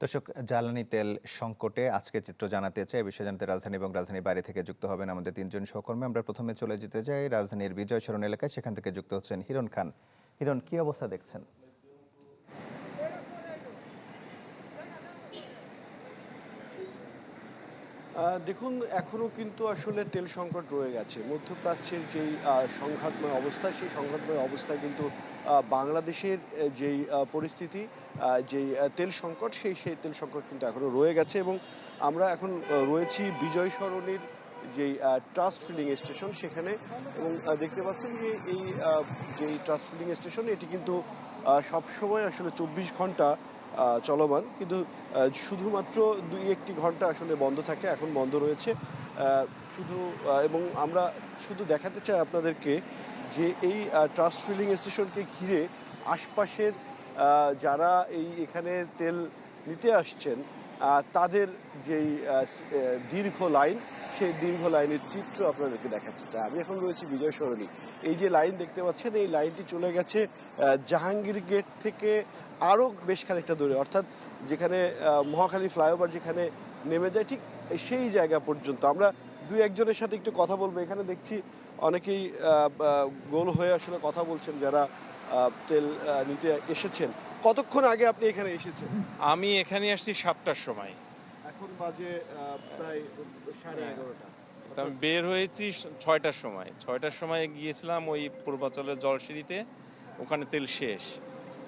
দর্শক, জ্বালানি তেল সংকটে আজকে চিত্র জানাতে চাই। এই বিষয়ে জানাতে রাজধানী এবং রাজধানীর বাইরে থেকে যুক্ত হবেন আমাদের তিনজন সহকর্মী। আমরা প্রথমে চলে যেতে চাই রাজধানীর বিজয় সরণ এলাকায়, সেখান থেকে যুক্ত হচ্ছেন হিরণ খান। হিরণ, কি অবস্থা দেখছেন? দেখুন, এখনো কিন্তু আসলে তেল সংকট রয়ে গেছে। মধ্যপ্রাচ্যের যেই সংঘাতময় অবস্থা, সেই সংঘাতময় অবস্থায় কিন্তু বাংলাদেশের যেই পরিস্থিতি, যেই তেল সংকট, সেই তেল সংকট কিন্তু এখনো রয়ে গেছে। এবং আমরা এখন রয়েছি বিজয় সরণির যেই ট্রাস্ট ফিলিং স্টেশন সেখানে। এবং দেখতে পাচ্ছেন যে এই যেই ট্রাস্ট ফিলিং স্টেশন, এটি কিন্তু সবসময় আসলে ২৪ ঘন্টা চলমান, কিন্তু শুধুমাত্র ২-১টি ঘন্টা আসলে বন্ধ থাকে, এখন বন্ধ রয়েছে। শুধু এবং আমরা শুধু দেখাতে চাই আপনাদেরকে যে এই ট্রাস্ট ফিলিং স্টেশনকে ঘিরে আশপাশের যারা এখানে তেল নিতে আসছেন তাদের যেই দীর্ঘ লাইন, সেই দীর্ঘ লাইনের চিত্র আপনাদেরকে দেখাতে চাই। আমি এখন রয়েছি বিজয় সরণি। এই যে লাইন দেখতে পাচ্ছেন, এই লাইনটি চলে গেছে জাহাঙ্গীর গেট থেকে আরও বেশ খানিকটা দূরে, অর্থাৎ যেখানে মহাখালী ফ্লাইওভার যেখানে নেমে যায়, ঠিক সেই জায়গা পর্যন্ত। আমরা দুই একজনের সাথে একটু কথা বলবো। এখানে দেখছি অনেকেই গোল হয়ে আসলে কথা বলছেন, যারা তেল নিতে এসেছেন। কতক্ষণ আগে আপনি এখানে এসেছেন? আমি এখানে আসছি 7টার সময়। এখন বাজে প্রায় 11:30। তো আমি বের হয়েছি 6টার সময়। 6টার সময় গিয়েছিলাম ওই পূর্বাচলের জলসিঁড়িতে, ওখানে তেল শেষ।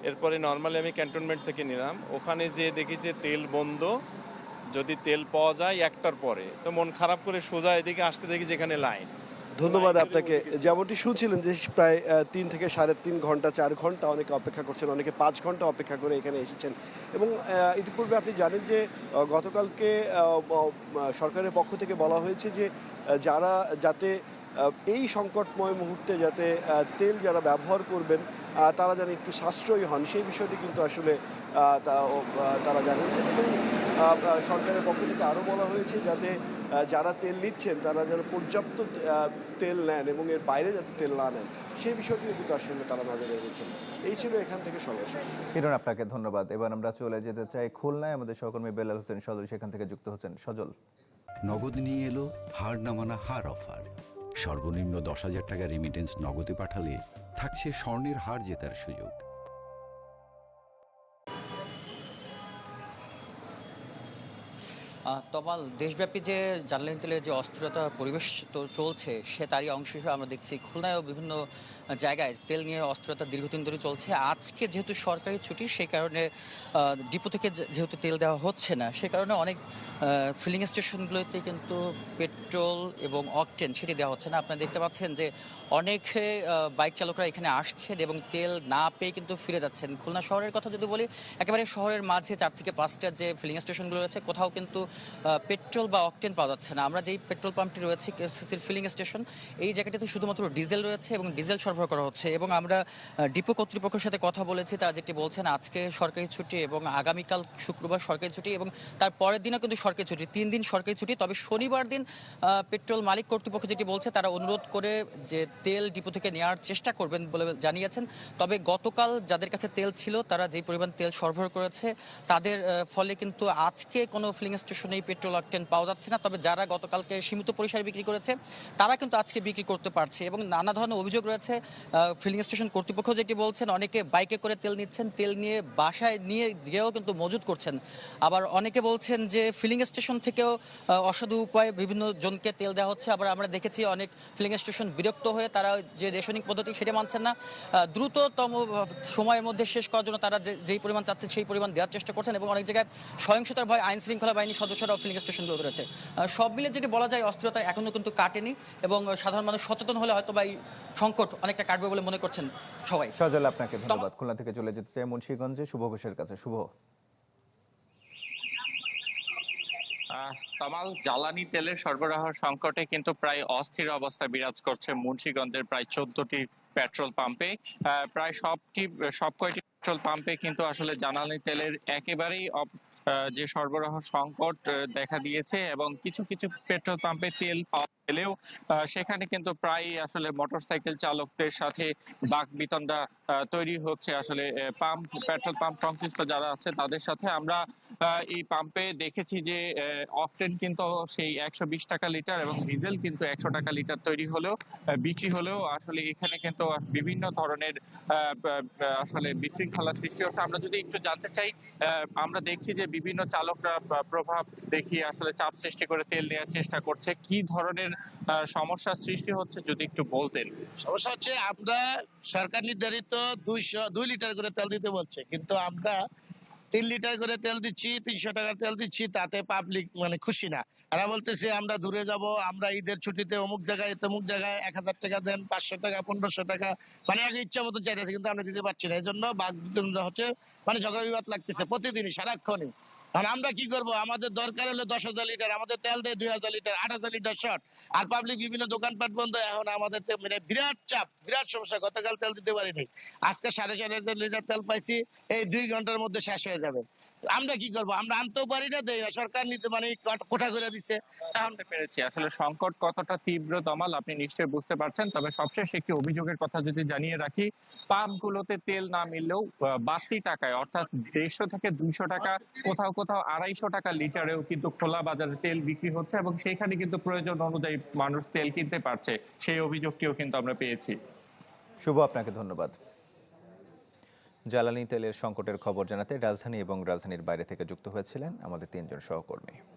এরপরে নর্মালি আমি ক্যান্টনমেন্ট থেকে নিলাম, ওখানে যেয়ে দেখি যে তেল বন্ধ। যদি তেল পাওয়া যায় 1টার পরে, তো মন খারাপ করে সোজা এদিকে আসতে দেখি যেখানে লাইন। ধন্যবাদ আপনাকে। যেমনটি শুনছিলেন যে প্রায় ৩ থেকে ৩.৫ ঘন্টা, ৪ ঘন্টা অনেকে অপেক্ষা করছেন, অনেকে 5 ঘন্টা অপেক্ষা করে এখানে এসেছেন। এবং ইতিপূর্বে আপনি জানেন যে গতকালকে সরকারের পক্ষ থেকে বলা হয়েছে যে যারা যাতে এই সংকটময় মুহূর্তে যাতে তেল ব্যবহার করবেন তারা যেন একটু সাশ্রয়ী হন, সেই বিষয়টি কিন্তু আসলে তারা জানিয়েছেন। এবং সরকারের পক্ষ থেকে আরও বলা হয়েছে যাতে যারা তেল নিচ্ছেন তারা যেন পর্যাপ্ত তেল নেন এবং এর বাইরে যাতে তেল না নেন, সেই বিষয়টিও কিন্তু আসলে তারা নজরে রেখেছেন। এই ছিল এখান থেকে সর্বশেষ। হিরণ, আপনাকে ধন্যবাদ। এবার আমরা চলে যেতে চাই খুলনায়, আমাদের সহকর্মী বেলাল হোসেন সজল সেখান থেকে যুক্ত হচ্ছেন। সজল। নগদ নিয়ে এলো হার না মানা হার অফার। সর্বনিম্ন 10,000 টাকা রেমিটেন্স নগদে পাঠালে থাকছে স্বর্ণের হার জেতার সুযোগ। তমাল, দেশব্যাপী যে জ্বালানি তেলের যে অস্থিরতা পরিবেশ চলছে, সে তারই অংশ হিসেবে আমরা দেখছি খুলনায়ও বিভিন্ন জায়গায় তেল নিয়ে অস্থিরতা দীর্ঘদিন ধরে চলছে। আজকে যেহেতু সরকারি ছুটি, সেই কারণে ডিপো থেকে যেহেতু তেল দেওয়া হচ্ছে না, সে কারণে অনেক ফিলিং স্টেশনগুলোতে কিন্তু পেট্রোল এবং অকটেন সেটি দেওয়া হচ্ছে না। আপনারা দেখতে পাচ্ছেন যে অনেক বাইক চালকরা এখানে আসছেন এবং তেল না পেয়ে কিন্তু ফিরে যাচ্ছেন। খুলনা শহরের কথা যদি বলি, একেবারে শহরের মাঝে 4 থেকে 5টা যে ফিলিং স্টেশনগুলো রয়েছে, কোথাও কিন্তু পেট্রোল বা অকটেন পাওয়া যাচ্ছে না। আমরা যেই পেট্রোল পাম্পটি রয়েছে, কেএসসিসির ফিলিং স্টেশন, এই জায়গাটিতে শুধুমাত্র ডিজেল রয়েছে এবং ডিজেল সরবরাহ করা হচ্ছে। এবং আমরা ডিপো কর্তৃপক্ষের সাথে কথা বলেছি, তারা যেটি বলছেন আজকে সরকারি ছুটি এবং আগামীকাল শুক্রবার সরকারি ছুটি এবং তার পরের দিনও কিন্তু সরকারি ছুটি, 3 দিন সরকারি ছুটি। তবে শনিবার দিন পেট্রোল মালিক কর্তৃপক্ষ যেটি বলছে, তারা অনুরোধ করে যে তেল ডিপো থেকে নেওয়ার চেষ্টা করবেন বলে জানিয়েছেন। তবে গতকাল যাদের কাছে তেল ছিল, তারা যেই পরিমাণ তেল সরবরাহ করেছে, তাদের ফলে কিন্তু আজকে কোনো ফিলিং স্টেশনেই পেট্রোল অকটেন পাওয়া যাচ্ছে না। তবে যারা গতকালকে সীমিত পরিসরে বিক্রি করেছে, তারা কিন্তু আজকে বিক্রি করতে পারছে। এবং নানা ধরনের অভিযোগ রয়েছে। ফিলিং স্টেশন কর্তৃপক্ষ যেটি বলছেন, অনেকে বাইকে করে তেল নিচ্ছেন, তেল নিয়ে বাসায় নিয়ে গিয়েও কিন্তু মজুত করছেন। আবার অনেকে বলছেন যে ফিলিং স্টেশন থেকেও অসাধু উপায়ে বিভিন্ন জনকে তেল দেওয়া হচ্ছে। আবার আমরা দেখেছি অনেক ফিলিং স্টেশন বিরক্ত হয়ে তারা যে রেশনিং পদ্ধতি সেটা মানছেন না, দ্রুততম সময়ের মধ্যে শেষ করার জন্য তারা যেই পরিমাণ চাচ্ছেন সেই পরিমাণ দেওয়ার চেষ্টা করছেন। এবং অনেক জায়গায় সহিংসতার ভয় আইন শৃঙ্খলা বাহিনীর সদস্যরাও ফিলিং স্টেশনগুলো রয়েছে। সব মিলে যেটি বলা যায়, অস্থিরতা এখনো কিন্তু কাটেনি এবং সাধারণ মানুষ সচেতন হলে হয়তো বা এই সংকট অনেকটা কাটবে বলে মনে করছেন সবাই। সজল, আপনাকে ধন্যবাদ। খুলনা থেকে চলে যেতে চাই মুন্সিগঞ্জে শুভ ঘোষের কাছে। শুভ। তামাল, জ্বালানি তেলের সরবরাহ সংকটে কিন্তু প্রায় অস্থির অবস্থা বিরাজ করছে মুন্সিগঞ্জের প্রায় 14টি পেট্রোল পাম্পে। প্রায় সবকয়টি পেট্রোল পাম্পে কিন্তু আসলে জ্বালানি তেলের একেবারেই যে সরবরাহ সংকট দেখা দিয়েছে এবং কিছু কিছু পেট্রোল পাম্পে তেল পাওয়া গেলেও সেখানে কিন্তু প্রায় আসলে মোটরসাইকেল চালকদের সাথে বাকবিতণ্ডা তৈরি হচ্ছে আসলে পাম্প পেট্রোল পাম্প সংশ্লিষ্ট যারা আছে তাদের সাথে আমরা এই পাম্পে দেখেছি যে অকটেন কিন্তু সেই 120 টাকা লিটার এবং ডিজেল কিন্তু 100 টাকা লিটার তৈরি হলেও বিক্রি হলেও আসলে এখানে কিন্তু বিভিন্ন ধরনের আসলে বিশৃঙ্খলা সৃষ্টি হচ্ছে। আমরা যদি একটু জানতে চাই, আমরা দেখছি যে বিভিন্ন চালকরা প্রভাব দেখিয়ে আসলে চাপ সৃষ্টি করে তেল নেওয়ার চেষ্টা করছে। কি ধরনের সমস্যার সৃষ্টি হচ্ছে যদি একটু বলতেন। সমস্যা হচ্ছে আমরা সরকার নির্ধারিত 2 লিটার করে তেল দিতে বলছে, কিন্তু আমরা 3 লিটার করে তেল দিচ্ছি, 300 টাকা তেল দিচ্ছি, তাতে পাবলিক মানে খুশি না। এরা বলতেছে আমরা দূরে যাব, আমরা ঈদের ছুটিতে অমুক জায়গায় তমুক জায়গায় 1000 টাকা দেন, 500 টাকা, 1500 টাকা, মানে আগে ইচ্ছা মতো চাইতেছে, কিন্তু আমরা দিতে পারছি না। এই জন্য বাকবিতণ্ডা হচ্ছে, মানে ঝগড়া বিবাদ লাগতেছে প্রতিদিনই, সারাক্ষণই। আর আমরা কি করব? আমাদের দরকার হলো 10,000 লিটার, আমাদের তেল দেয় 2,000 লিটার, 8,000 লিটার শর্ট। আর পাবলিক বিভিন্ন দোকানপাট বন্ধ, এখন আমাদের মানে বিরাট চাপ, বিরাট সমস্যা। গতকাল তেল দিতে পারিনি, আজকে 4,500 লিটার তেল পাইছি, এই 2 ঘন্টার মধ্যে শেষ হয়ে যাবে। আমরা কি করব? আমরা আনতেও পারি না, দেই না, সরকার নিতে মানে কোঠা করে দিচ্ছে। এখন জানতে পেরেছি আসলে সংকট কতটা তীব্র তমাল আপনি নিশ্চয়ই বুঝতে পারছেন। তবে সবশেষ একটি অভিযোগের কথা যদি জানিয়ে রাখি, পাম্পগুলোতে তেল না মিললেও বাড়তি টাকায় অর্থাৎ 150 থেকে 200 টাকা, কোথাও কোথাও 250 টাকা লিটারেও কিন্তু খোলা বাজারে তেল বিক্রি হচ্ছে এবং সেখানে কিন্তু প্রয়োজন অনুযায়ী মানুষ তেল কিনতে পারছে। সেই অভিযোগটিও কিন্তু আমরা পেয়েছি। শুভ, আপনাকে ধন্যবাদ। জ্বালানি তেলের সংকটের খবর জানাতে রাজধানী এবং রাজধানীর বাইরে থেকে যুক্ত হয়েছিলেন আমাদের 3 জন সহকর্মী।